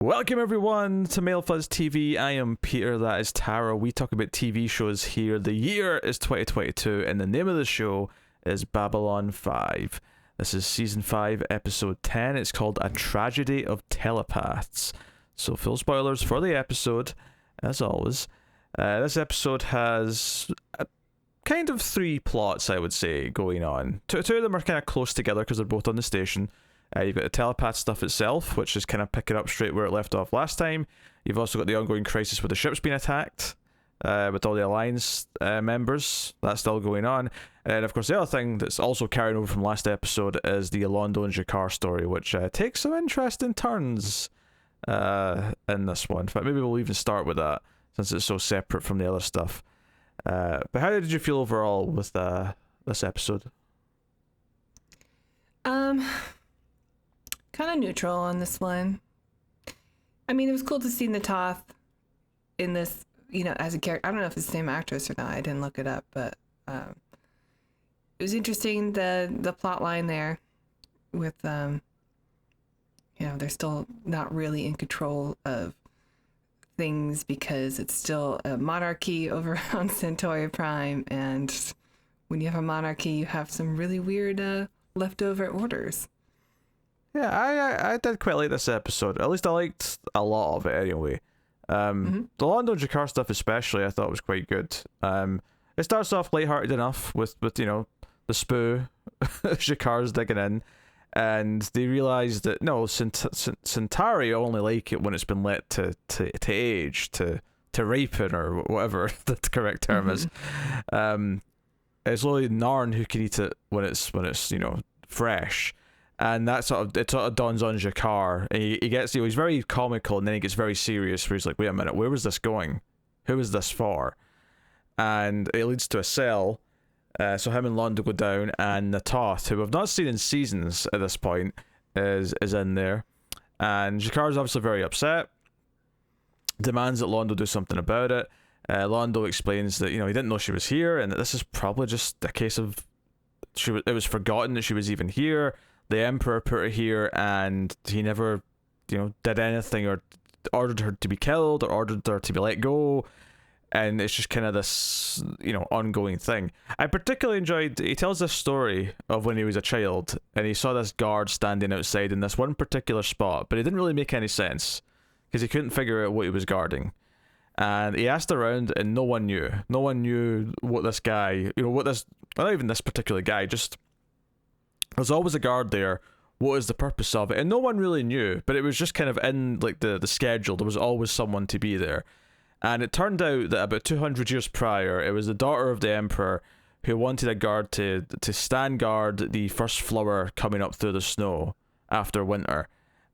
Welcome everyone to Male Fuzz TV. I am Peter, that is Tara. We talk about TV shows here. The year is 2022 and the name of the show is Babylon 5. This is season 5, episode 10. It's called A Tragedy of Telepaths. So full spoilers for the episode, as always. This episode has kind of three plots, I would say, going on. Two of them are kind of close together because they're both on the station. You've got the telepath stuff itself, which is kind of picking up straight where it left off last time. You've also got the ongoing crisis with the ships being attacked, with all the Alliance members. That's still going on. And of course, the other thing that's also carrying over from last episode is the Londo and Jakar story, which takes some interesting turns in this one. In fact, maybe we'll even start with that, since it's so separate from the other stuff. But how did you feel overall with this episode? Kind of neutral on this one. I mean, it was cool to see Natoth in this, as a character. I don't know if it's the same actress or not. I didn't look it up, but it was interesting, the plot line there with, they're still not really in control of things because it's still a monarchy over on Centauri Prime, and when you have a monarchy, you have some really weird leftover orders. Yeah, I did quite like this episode. At least I liked a lot of it anyway. The Londo and Jakar stuff especially I thought was quite good. It starts off lighthearted enough with the spoo Jakar's digging in, and they realise that no, Centauri only like it when it's been let to age, to ripen, or whatever the correct term is. It's only Narn who can eat it when it's fresh. And that sort of dawns on Jakar, and he gets, he's very comical, and then he gets very serious, where he's like, wait a minute, where was this going? Who was this for? And it leads to a cell, so him and Londo go down, and Natoth, who we've not seen in seasons at this point, is in there. And Jakar's obviously very upset, demands that Londo do something about it. Londo explains that, he didn't know she was here, and that this is probably just a case of, it was forgotten that she was even here. The Emperor put her here, and he never, did anything or ordered her to be killed or ordered her to be let go. And it's just kind of this, ongoing thing. I particularly enjoyed, he tells this story of when he was a child, and he saw this guard standing outside in this one particular spot, but it didn't really make any sense, because he couldn't figure out what he was guarding. And he asked around, and no one knew. No one knew what this guy, not even this particular guy, just... There's always a guard there. What is the purpose of it? And no one really knew, but it was just kind of in the schedule. There was always someone to be there. And it turned out that about 200 years prior, it was the daughter of the Emperor who wanted a guard to stand guard the first flower coming up through the snow after winter.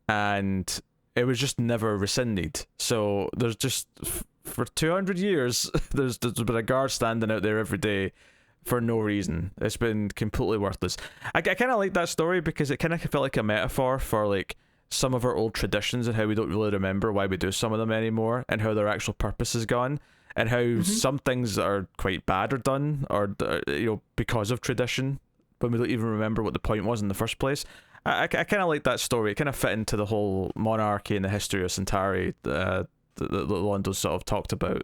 And it was just never rescinded. So there's just, for 200 years, there's been a guard standing out there every day for no reason. It's been completely worthless. I kind of like that story because it kind of felt like a metaphor for some of our old traditions and how we don't really remember why we do some of them anymore, and how their actual purpose is gone, and how some things that are quite bad are done, or because of tradition, but we don't even remember what the point was in the first place. I kind of like that story. It kind of fit into the whole monarchy and the history of Centauri that Londo sort of talked about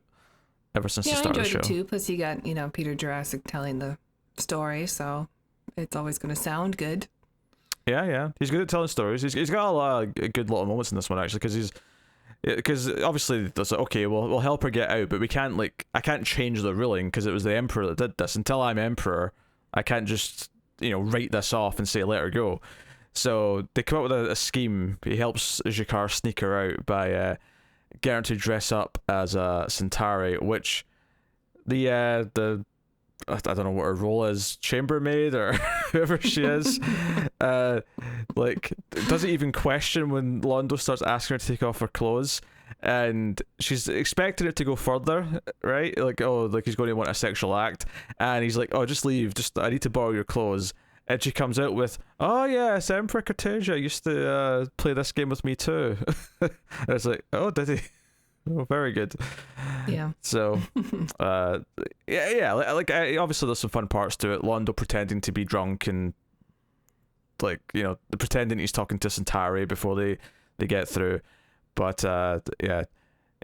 ever since the start of the show. I enjoyed it too. Plus, you got Peter Jurassic telling the story, so it's always going to sound good. Yeah, he's good at telling stories. He's got a lot of good little moments in this one actually, because obviously there's okay, we'll help her get out, but we can't I can't change the ruling because it was the Emperor that did this. Until I'm Emperor, I can't just write this off and say let her go. So they come up with a scheme. He helps Jakar sneak her out by get her to dress up as a Centauri, which the I don't know what her role is, chambermaid or whoever she is, doesn't even question when Londo starts asking her to take off her clothes, and she's expecting it to go further, right? He's going to want a sexual act, and he's like, oh, just leave, I need to borrow your clothes. And she comes out with, oh yes, Emperor Cartesia used to play this game with me too. And it's like, oh, did he? Oh, very good. Yeah. So, obviously there's some fun parts to it. Londo pretending to be drunk and pretending he's talking to Centauri before they get through. But yeah,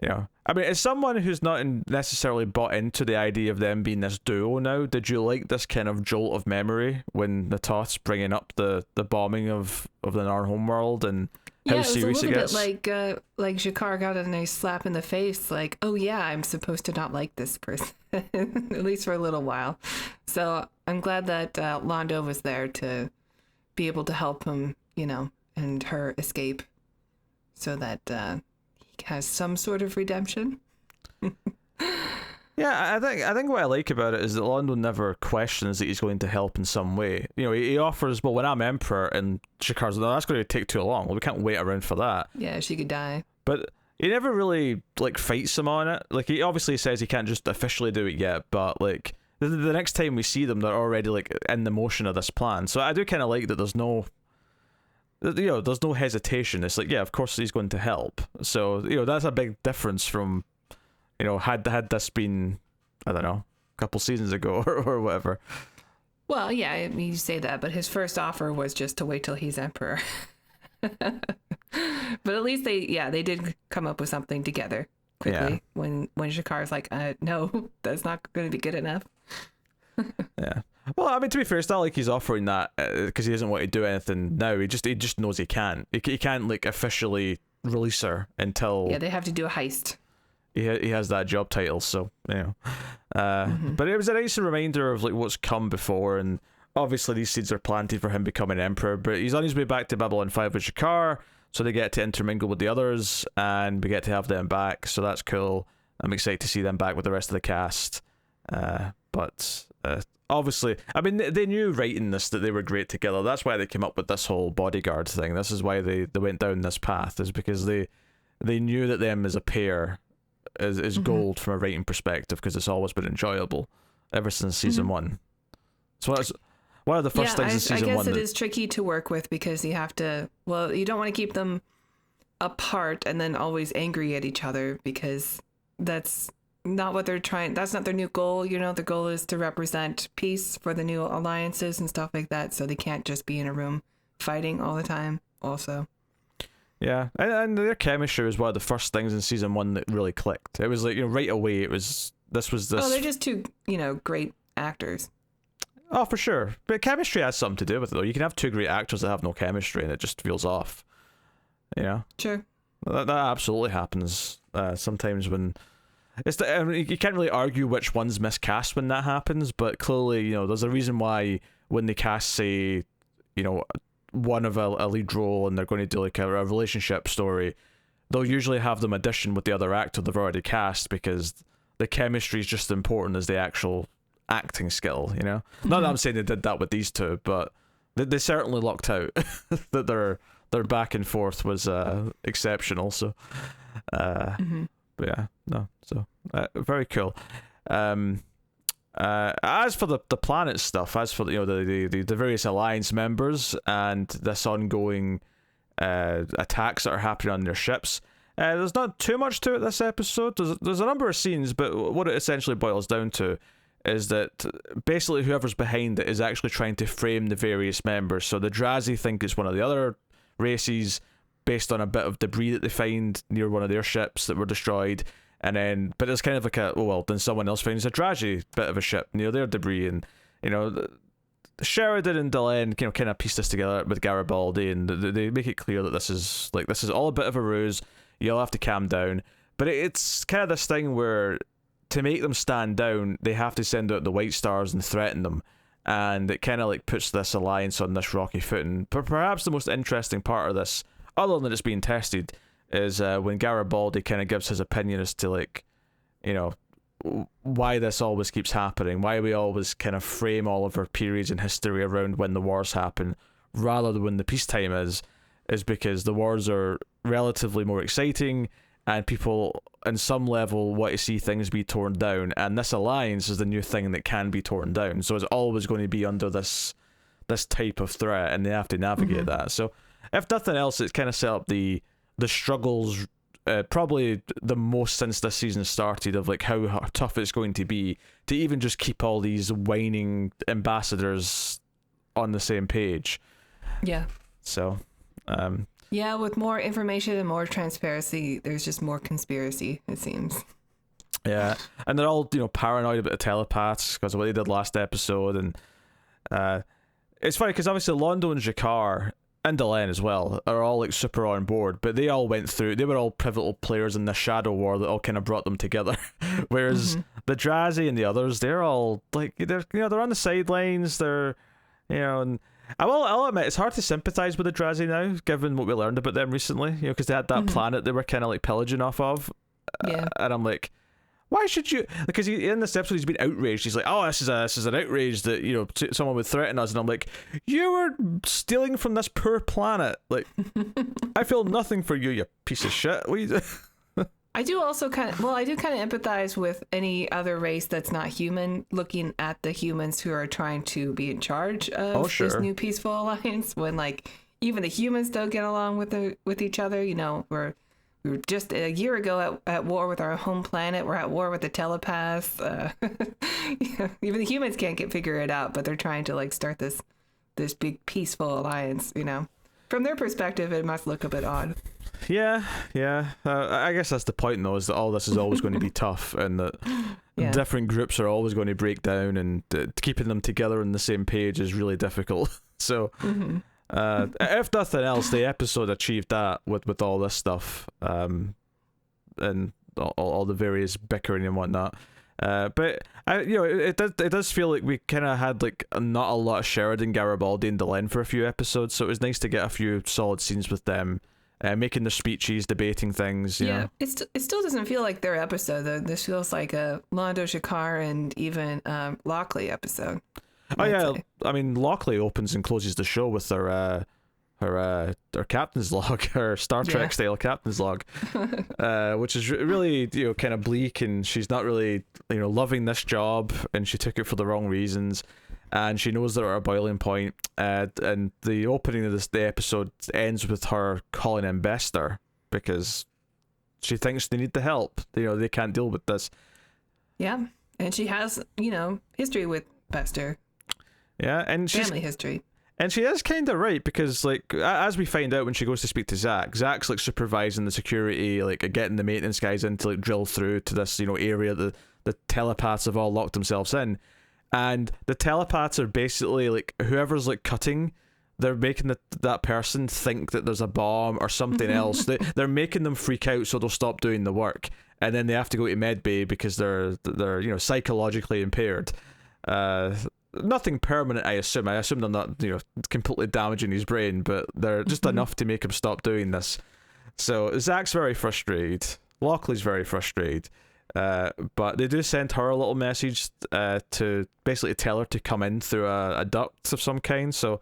you know, I mean, as someone who's not necessarily bought into the idea of them being this duo now, did you like this kind of jolt of memory when the Toth's bringing up the bombing of the Narn homeworld and how serious it gets? Yeah, it was a little bit like Jakar got a nice slap in the face, like, oh yeah, I'm supposed to not like this person, at least for a little while. So I'm glad that Londo was there to be able to help him, you know, and her escape, so that he has some sort of redemption. Yeah, I think what I like about it is that Londo never questions that he's going to help in some way. You know, he offers, well, when I'm Emperor, and Jakar's, no, that's going to take too long. Well, we can't wait around for that. Yeah, she could die. But he never really, like, fights him on it. Like, he obviously says he can't just officially do it yet, but, like, the next time we see them, they're already, like, in the motion of this plan. So I do kind of like that there's no hesitation. It's like, yeah, of course he's going to help. So, you know, that's a big difference from, you know, had this been, I don't know, a couple seasons ago or whatever. Well, yeah, I mean, you say that, but his first offer was just to wait till he's Emperor. But at least they did come up with something together quickly. Yeah. When Jakar's like, no, that's not going to be good enough. Yeah. Well, I mean, to be fair, it's not like he's offering that because he doesn't want to do anything now. He just knows he can't. He can't, like, officially release her until... Yeah, they have to do a heist. He has that job title, so, you know. But it was a nice reminder of, like, what's come before, and obviously these seeds are planted for him becoming Emperor, but he's on his way back to Babylon 5 with Jakar, so they get to intermingle with the others, and we get to have them back, so that's cool. I'm excited to see them back with the rest of the cast. But obviously, I mean, they knew writing this that they were great together. That's why they came up with this whole bodyguard thing. This is why they went down this path, is because they knew that them as a pair is gold from a writing perspective, because it's always been enjoyable ever since season one. So that's one of the first things in season one. I guess it is tricky to work with, because you have to, well, you don't want to keep them apart and then always angry at each other, because that's not what they're trying. That's not their new goal. You know, the goal is to represent peace for the new alliances and stuff like that. So they can't just be in a room fighting all the time also. Yeah, and their chemistry was one of the first things in season one that really clicked. It was like, you know, right away, this was Oh, they're just two, you know, great actors. Oh, for sure. But chemistry has something to do with it, though. You can have two great actors that have no chemistry and it just feels off. You know? Sure. That absolutely happens sometimes when... I mean, you can't really argue which one's miscast when that happens, but clearly, you know, there's a reason why when they cast, say, you know, one of a lead role and they're going to do like a relationship story, they'll usually have them audition with the other actor they've already cast, because the chemistry is just as important as the actual acting skill, you know? Not that I'm saying they did that with these two, but they certainly lucked out. That their back and forth was exceptional. So but yeah, no, so very cool. As for the planet stuff, as for the various alliance members and this ongoing attacks that are happening on their ships, there's not too much to it this episode. There's a number of scenes, but what it essentially boils down to is that basically whoever's behind it is actually trying to frame the various members. So the Drazi think it's one of the other races based on a bit of debris that they find near one of their ships that were destroyed. And then, but it's kind of like then someone else finds a Drazi bit of a ship near their debris, and you know, Sheridan and Delenn, you know, kind of piece this together with Garibaldi, and they make it clear that this is all a bit of a ruse. You'll have to calm down. But it's kind of this thing where to make them stand down, they have to send out the White Stars and threaten them, and it kind of like puts this alliance on this rocky footing. But perhaps the most interesting part of this, other than it's being tested, is when Garibaldi kind of gives his opinion as to, like, you know, why this always keeps happening, why we always kind of frame all of our periods in history around when the wars happen rather than when the peacetime is because the wars are relatively more exciting and people on some level want to see things be torn down, and this alliance is the new thing that can be torn down, so it's always going to be under this type of threat, and they have to navigate that. So if nothing else, it's kind of set up the struggles probably the most since this season started, of like how tough it's going to be to even just keep all these whining ambassadors on the same page. Yeah. So Yeah, with more information and more transparency, there's just more conspiracy, it seems. Yeah, and they're all, paranoid about the telepaths because of what they did last episode, and it's funny because obviously Londo and Jakar and Delenn as well are all like super on board, but they all they were all pivotal players in the Shadow War that all kind of brought them together. Whereas the Drazi and the others, they're all like they're on the sidelines. They're and I'll admit it's hard to sympathize with the Drazi now, given what we learned about them recently. Because they had that planet they were kind of like pillaging off of. Yeah, and I'm like, why should you? Because in this episode he's been outraged. He's like, "Oh, this is an outrage that someone would threaten us." And I'm like, "You were stealing from this poor planet. Like, I feel nothing for you, you piece of shit." I do also kind of empathize with any other race that's not human, looking at the humans who are trying to be in charge of this new peaceful alliance. When like even the humans don't get along with each other. We were just a year ago at war with our home planet. We're at war with the telepaths. Even the humans can't figure it out, but they're trying to like start this big peaceful alliance. From their perspective, it must look a bit odd. Yeah. I guess that's the point, though, is that all this is always going to be tough, and that different groups are always going to break down, and keeping them together on the same page is really difficult. So. If nothing else, the episode achieved that with all this stuff, and all the various bickering and whatnot. But it does feel like we kind of had like not a lot of Sheridan, Garibaldi, and Delenn for a few episodes, so it was nice to get a few solid scenes with them, making their speeches, debating things. Yeah, it still doesn't feel like their episode though. This feels like a Londo, Jakar, and even Lockley episode. Oh yeah, I mean Lockley opens and closes the show with her captain's log, her Star Trek style captain's log, which is really kind of bleak, and she's not really loving this job, and she took it for the wrong reasons, and she knows they're at a boiling point, and the opening of the episode ends with her calling in Bester because she thinks they need the help. They can't deal with this. Yeah, and she has history with Bester. Yeah, and family history. And she is kind of right, because like as we find out when she goes to speak to Zach's like supervising the security, like getting the maintenance guys in to like drill through to this area that the telepaths have all locked themselves in, and the telepaths are basically like whoever's like cutting, they're making that person think that there's a bomb or something else. They're making them freak out so they'll stop doing the work, and then they have to go to medbay because they're psychologically impaired. Nothing permanent, I assume. I assume they're not, completely damaging his brain, but they're just enough to make him stop doing this. So Zach's very frustrated. Lockley's very frustrated. But they do send her a little message to basically tell her to come in through a duct of some kind. So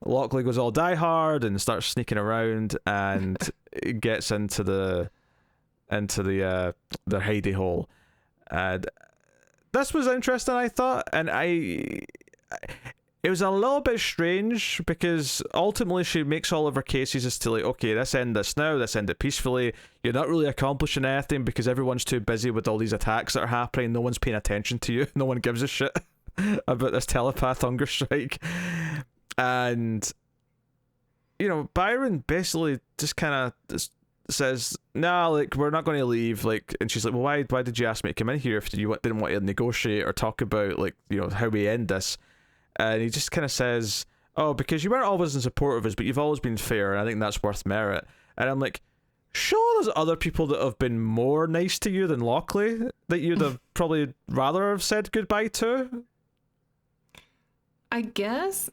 Lockley goes all die hard and starts sneaking around and gets into their hidey hole. And this was interesting, I thought, and it was a little bit strange because ultimately she makes all of her cases as to like, okay, let's end this now, let's end it peacefully. You're not really accomplishing anything because everyone's too busy with all these attacks that are happening. No one's paying attention to you. No one gives a shit about this telepath hunger strike. And Byron basically just kind of says, "Nah, like we're not going to leave." Like, and she's like, "Well, why did you ask me to come in here if you didn't want to negotiate or talk about like how we end this?" And he just kind of says, "Oh, because you weren't always in support of us, but you've always been fair, and I think that's worth merit." And I'm like, sure, there's other people that have been more nice to you than Lockley that you'd have probably rather have said goodbye to. I guess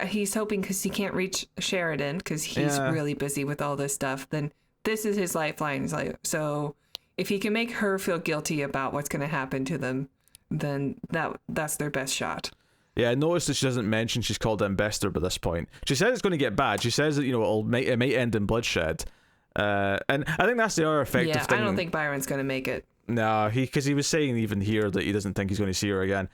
he's hoping because he can't reach Sheridan because he's really busy with all this stuff. Then this is his lifeline. He's like, so if he can make her feel guilty about what's going to happen to them, then that's their best shot. Yeah, I noticed that she doesn't mention she's called in Bester by this point. She says it's going to get bad. She says that it might end in bloodshed. And I think that's the other effective thing. I don't think Byron's going to make it. No, because he was saying even here that he doesn't think he's going to see her again.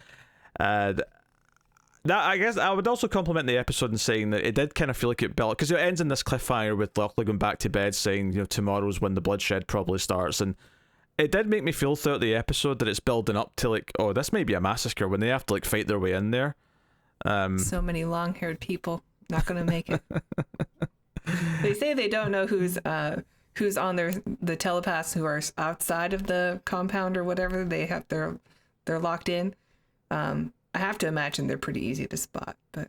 That, I guess I would also compliment the episode in saying that it did kind of feel like it built, because it ends in this cliffhanger with Lockley going back to bed saying, tomorrow's when the bloodshed probably starts, and it did make me feel throughout the episode that it's building up to like, oh, this may be a massacre when they have to like fight their way in there. So many long-haired people not going to make it. They say they don't know who's on the telepaths who are outside of the compound or whatever. They're locked in. I have to imagine they're pretty easy to spot, but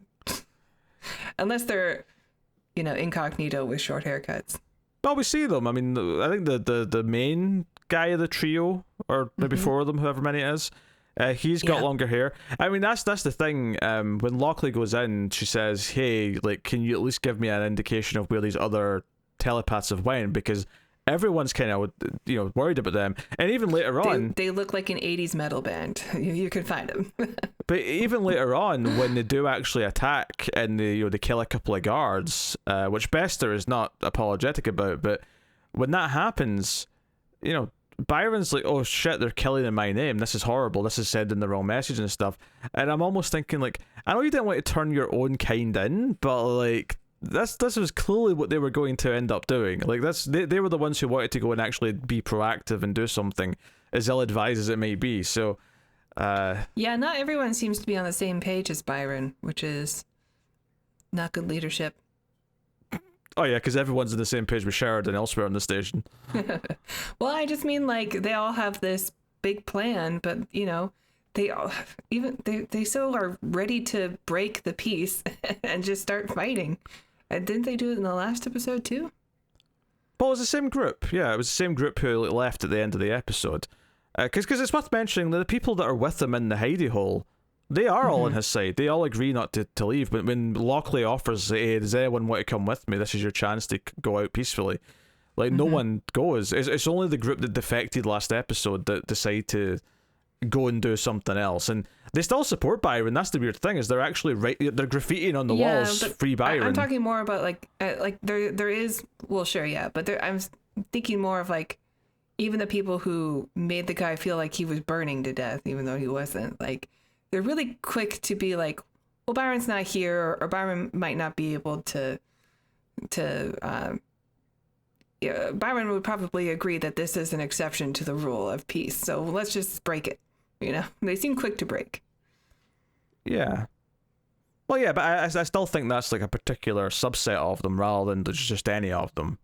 unless they're, incognito with short haircuts. Well, we see them. I mean, I think the main guy of the trio, or maybe four of them, however many it is, he's got longer hair. I mean, that's the thing. When Lockley goes in, she says, "Hey, like, can you at least give me an indication of where these other telepaths have went?" Because everyone's kind of, worried about them. And even later on, they look like an 80s metal band. You can find them. But even later on, when they do actually attack and they kill a couple of guards, which Bester is not apologetic about, but when that happens, Byron's like, "Oh shit, they're killing in my name. This is horrible. This is sending the wrong message and stuff." And I'm almost thinking, like, I know you didn't want to turn your own kind in, but like, this was clearly what they were going to end up doing. Like, they were the ones who wanted to go and actually be proactive and do something, as ill-advised as it may be. So, yeah, not everyone seems to be on the same page as Byron, which is not good leadership. Oh yeah, because everyone's on the same page with Sheridan elsewhere on the station. Well, I just mean, like, they all have this big plan, but they all they so are ready to break the peace and just start fighting. And didn't they do it in the last episode too? Well, it was the same group. Yeah, it was the same group who left at the end of the episode. Because it's worth mentioning that the people that are with him in the hidey hole, they are all on his side. They all agree not to leave. But when Lockley offers, "Hey, does anyone want to come with me? This is your chance to go out peacefully." Like, no one goes. It's only the group that defected last episode that decide to go and do something else. And they still support Byron. That's the weird thing, is they're actually they're graffitiing on the walls, "Free Byron." I'm talking more about like there is, well, sure, yeah, but I'm thinking more of like even the people who made the guy feel like he was burning to death, even though he wasn't. Like, they're really quick to be like, "Well, Byron's not here, or Byron might not be able to." Byron would probably agree that this is an exception to the rule of peace, so let's just break it. They seem quick to break. Yeah. Well, yeah, but I still think that's like a particular subset of them rather than just any of them.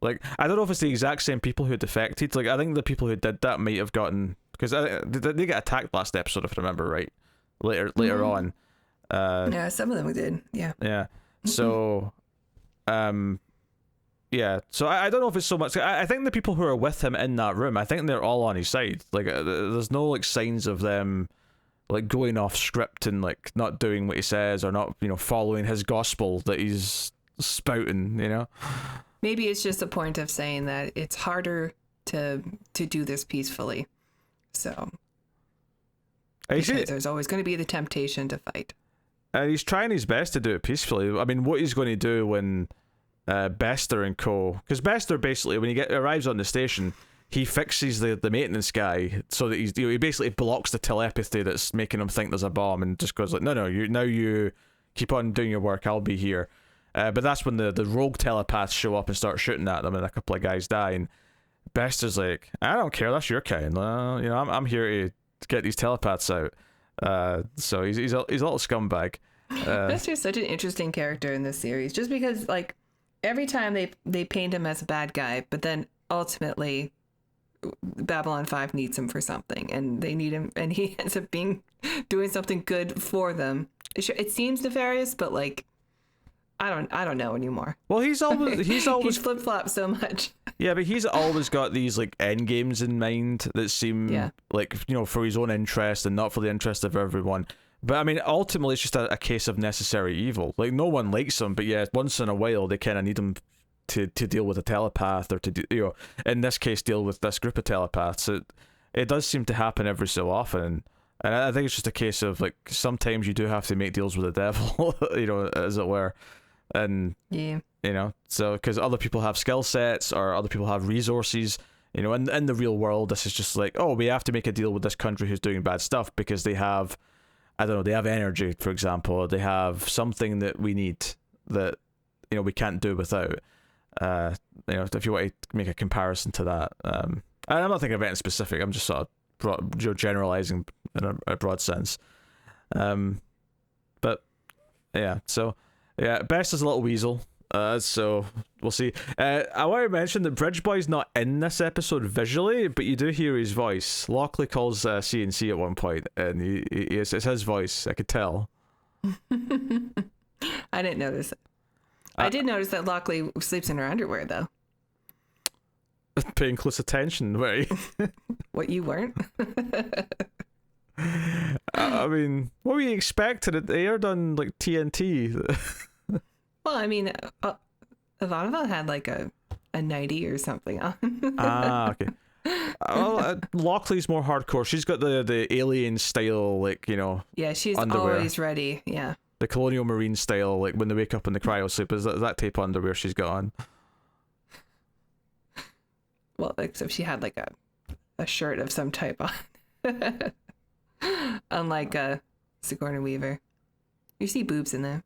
Like, I don't know if it's the exact same people who defected. Like, I think the people who did that might have gotten, because they get attacked last episode, if I remember right. Later on. Yeah, some of them did. Yeah. Yeah. So, yeah. So I don't know if it's so much. I think the people who are with him in that room, I think they're all on his side. Like, there's no like signs of them like going off script and like not doing what he says, or not following his gospel that he's spouting. Maybe it's just a point of saying that it's harder to do this peacefully. So because there's always going to be the temptation to fight. And he's trying his best to do it peacefully. I mean, what he's going to do when Bester and co, because Bester basically, when he arrives on the station, he fixes the maintenance guy so that he basically blocks the telepathy that's making him think there's a bomb, and just goes like, "No, you keep on doing your work. I'll be here." But that's when the rogue telepaths show up and start shooting at them, and a couple of guys die. And Bester's like, "I don't care. That's your kind. I'm here to get these telepaths out." So he's a little scumbag. Bester's such an interesting character in this series, just because like every time they paint him as a bad guy, but then ultimately Babylon 5 needs him for something, and they need him, and he ends up doing something good for them. It seems nefarious, but like, I don't know anymore. Well, he's always he's flip-flopped so much. Yeah, but he's always got these like end games in mind that seem like for his own interest and not for the interest of everyone. But I mean, ultimately, it's just a case of necessary evil. Like, no one likes him, but yeah, once in a while they kind of need him to deal with a telepath, or to in this case, deal with this group of telepaths. It does seem to happen every so often. And I think it's just a case of like sometimes you do have to make deals with the devil, as it were. And so because other people have skill sets or other people have resources, in the real world, this is just like, oh, we have to make a deal with this country who's doing bad stuff because they have, I don't know, they have energy, for example, or they have something that we need that we can't do without. If you want to make a comparison to that, and I'm not thinking of anything specific, I'm just sort of generalizing in a broad sense. But yeah, so yeah, Best is a little weasel. So we'll see. I want to mention that Bridge Boy's not in this episode visually, but you do hear his voice. Lockley calls CNC at one point, and it's his voice. I could tell. I didn't notice it. I did notice that Lockley sleeps in her underwear, though. Paying close attention, right? What, you weren't? I mean, what were you expecting? It aired on like TNT. Well, I mean, Ivanova had like a nightie or something on. Okay. Well, Lockley's more hardcore. She's got the alien style, like, you know. Yeah, she's underwear. Always ready. Yeah. The colonial marine style, like when they wake up in the cryo sleep. Is that type of underwear she's got on? Well, except she had like a shirt of some type on. Unlike Sigourney Weaver. You see boobs in there.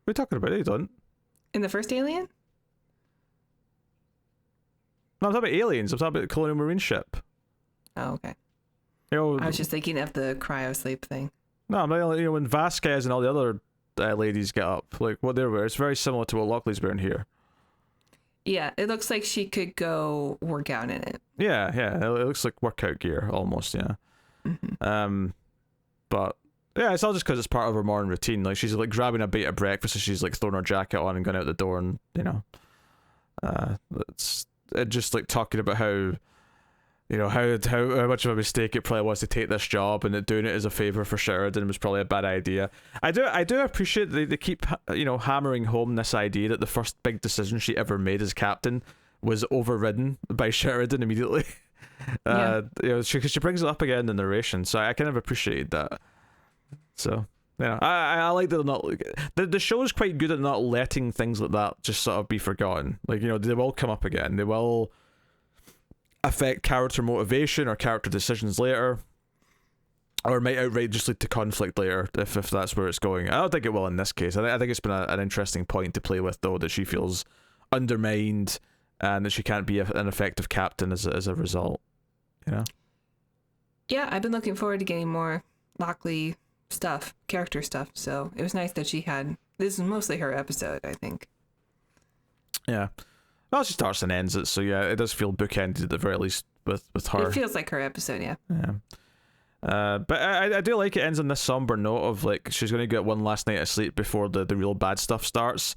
What are you talking about? You don't. In the first Alien? No, I'm talking about aliens. I'm talking about the colonial marine ship. Oh, okay. You know, I was just thinking of the cryo sleep thing. No, I'm like, you know, when Vasquez and all the other ladies get up, like what they're wearing, it's very similar to what Lockley's wearing here. Yeah, it looks like she could go work out in it. Yeah, it looks like workout gear almost, yeah. Mm-hmm. But yeah, it's all just because it's part of her morning routine. Like she's like grabbing a bite of breakfast, and she's like throwing her jacket on and going out the door, and you know, it's just like talking about how, you know, how much of a mistake it probably was to take this job, and that doing it as a favor for Sheridan was probably a bad idea. I do appreciate that they keep, you know, hammering home this idea that the first big decision she ever made as captain was overridden by Sheridan immediately. Yeah. You know, she brings it up again in the narration, so I kind of appreciate that. So, you know, I like that they're not. The show is quite good at not letting things like that just sort of be forgotten. Like, you know, they will come up again. They will affect character motivation or character decisions later, or might outright just lead to conflict later if that's where it's going. I don't think it will in this case. I think it's been an interesting point to play with, though, that she feels undermined and that she can't be an effective captain as a result. You know? Yeah, I've been looking forward to getting more Lockley stuff, character stuff. So it was nice that she had. This is mostly her episode, I think. Yeah. Well, she starts and ends it, so yeah, it does feel bookended at the very least with her. It feels like her episode, yeah. Yeah. But I do like it ends on this somber note of like she's going to get one last night of sleep before the real bad stuff starts.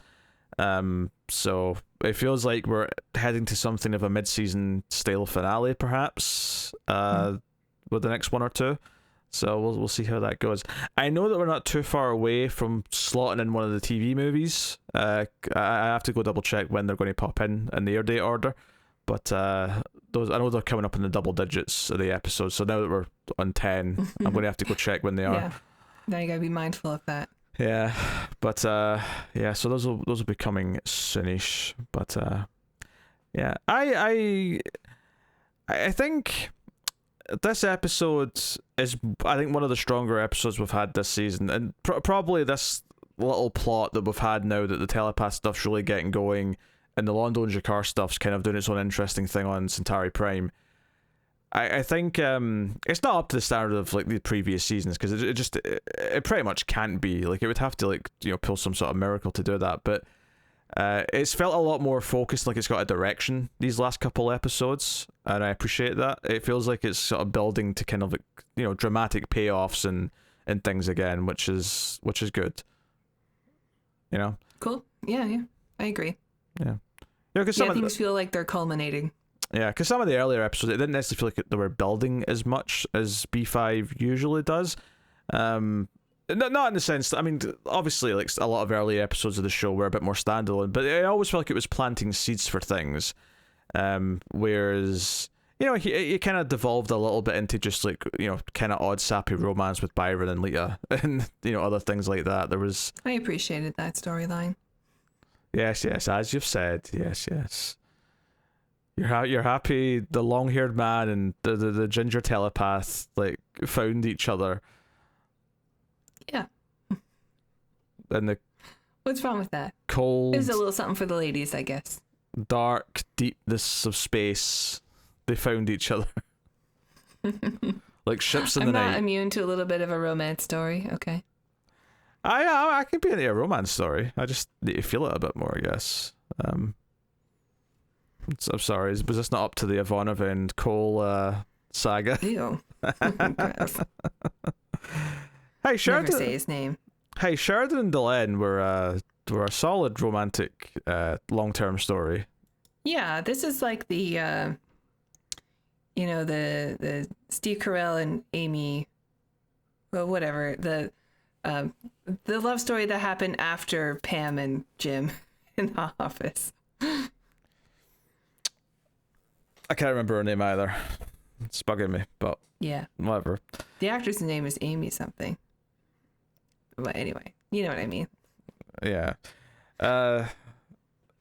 So it feels like we're heading to something of a mid-season style finale, perhaps, with the next one or two. So we'll see how that goes. I know that we're not too far away from slotting in one of the TV movies. I have to go double check when they're going to pop in the air date order. But those, I know they're coming up in the double digits of the episodes. So now that we're on 10, I'm going to have to go check when they are. Yeah. Now you gotta be mindful of that. Yeah, but yeah. So those will be coming soonish. But yeah, I think this episode is, I think, one of the stronger episodes we've had this season, and probably this little plot that we've had now that the telepath stuff's really getting going, and the Londo and Jakar stuff's kind of doing its own interesting thing on Centauri Prime. I think it's not up to the standard of like the previous seasons, because it pretty much can't be. Like, it would have to, like, you know, pull some sort of miracle to do that, but it's felt a lot more focused, like it's got a direction these last couple episodes, and I appreciate that. It feels like it's sort of building to kind of, like, you know, dramatic payoffs and things again, which is good. You know? Cool. Yeah, I agree. Yeah. You know, cause things feel like they're culminating. Yeah, because some of the earlier episodes, it didn't necessarily feel like they were building as much as B5 usually does. Not in the sense that, I mean, obviously, like, a lot of early episodes of the show were a bit more standalone, but I always felt like it was planting seeds for things. Whereas, you know, it kind of devolved a little bit into just, like, you know, kind of odd, sappy romance with Byron and Lita, and, you know, other things like that. I appreciated that storyline. Yes, as you've said. Yes. You're happy the long-haired man and the ginger telepath, like, found each other. Yeah. And the what's wrong with that? Cold. It was a little something for the ladies, I guess. Dark deepness of space. They found each other. Like ships in the night. I'm not immune to a little bit of a romance story. Okay. I can be into a romance story. I just need to feel it a bit more, I guess. I'm sorry, was this not up to the Ivanova and Cole saga? Ew. Hey, Sheridan. Never say his name. Hey, Sheridan and Delenn were a solid romantic long-term story. Yeah, this is like the the Steve Carell and Amy, well, whatever, the love story that happened after Pam and Jim in the office. I can't remember her name either. It's bugging me, but yeah, whatever. The actress' name is Amy something. But anyway, you know what I mean. Yeah.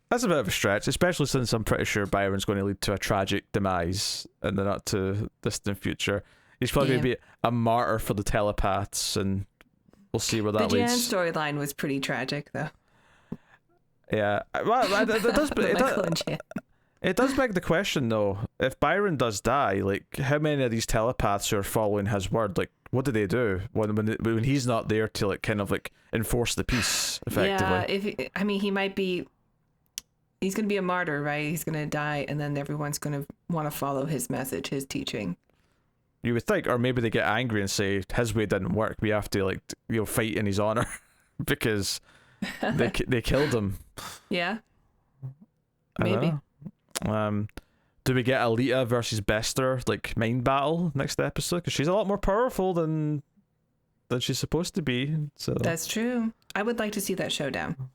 That's a bit of a stretch, especially since I'm pretty sure Byron's going to lead to a tragic demise in the not too distant future. He's probably going to be a martyr for the telepaths, and we'll see where that leads. The Jan storyline was pretty tragic, though. Yeah. Well, it does beg the question, though. If Byron does die, like, how many of these telepaths who are following his word, like, what do they do when he's not there to, like, kind of, like, enforce the peace, effectively? Yeah, he might be... He's going to be a martyr, right? He's going to die, and then everyone's going to want to follow his message, his teaching. You would think, or maybe they get angry and say, his way didn't work. We have to, like, fight in his honor because they killed him. Yeah. Maybe. Do we get Alita versus Bester, like, mind battle next episode? Because she's a lot more powerful than she's supposed to be. So that's true. I would like to see that showdown.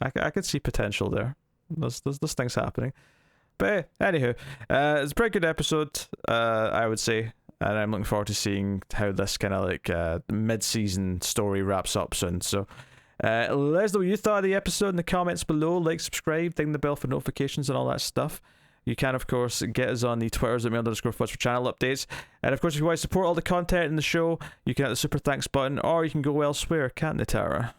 I could see potential there. There's things happening. But anywho, it's a pretty good episode, I would say. And I'm looking forward to seeing how this kind of like mid-season story wraps up soon. So let us know what you thought of the episode in the comments below. Like, subscribe, ding the bell for notifications and all that stuff. You can, of course, get us on the Twitters at @mail_Fuzz for channel updates. And, of course, if you want to support all the content in the show, you can hit the super thanks button, or you can go elsewhere, can't they, Tara?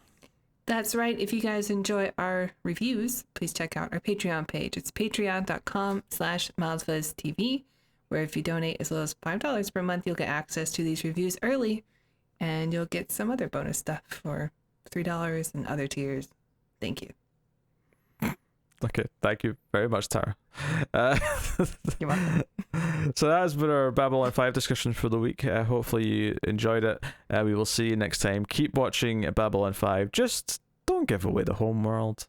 That's right. If you guys enjoy our reviews, please check out our Patreon page. It's patreon.com/MildFuzzTV, where if you donate as low as $5 per month, you'll get access to these reviews early, and you'll get some other bonus stuff for $3 and other tiers. Thank you. Okay, thank you very much, Tara. You're welcome. So that has been our Babylon 5 discussion for the week. Hopefully you enjoyed it. We will see you next time. Keep watching Babylon 5. Just don't give away the home world.